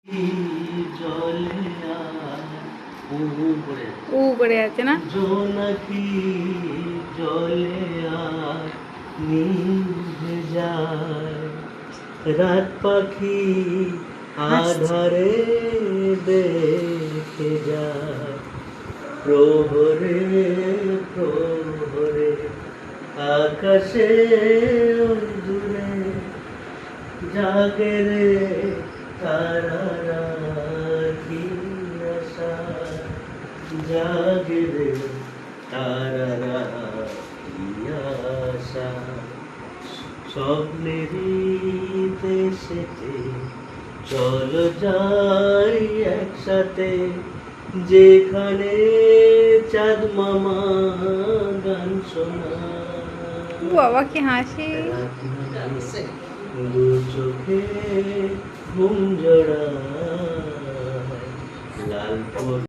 উ করে আছে না? জোনাকি জলে আর নিভে যায়, রাত পাখি আধারে দেখে যায়, প্রহরে প্রহরে আকাশে দূরে জাগে রে তারারা, কি আশা জাগে রে তারারা, কি আশা। স্বপ্নেরই দেশেতে চলো যাই একসাথে, যেখানে চাঁদ মামা গান শোনায়, বাবা কি হাসি! দু চোখে ঘুম জড়ায়, লাল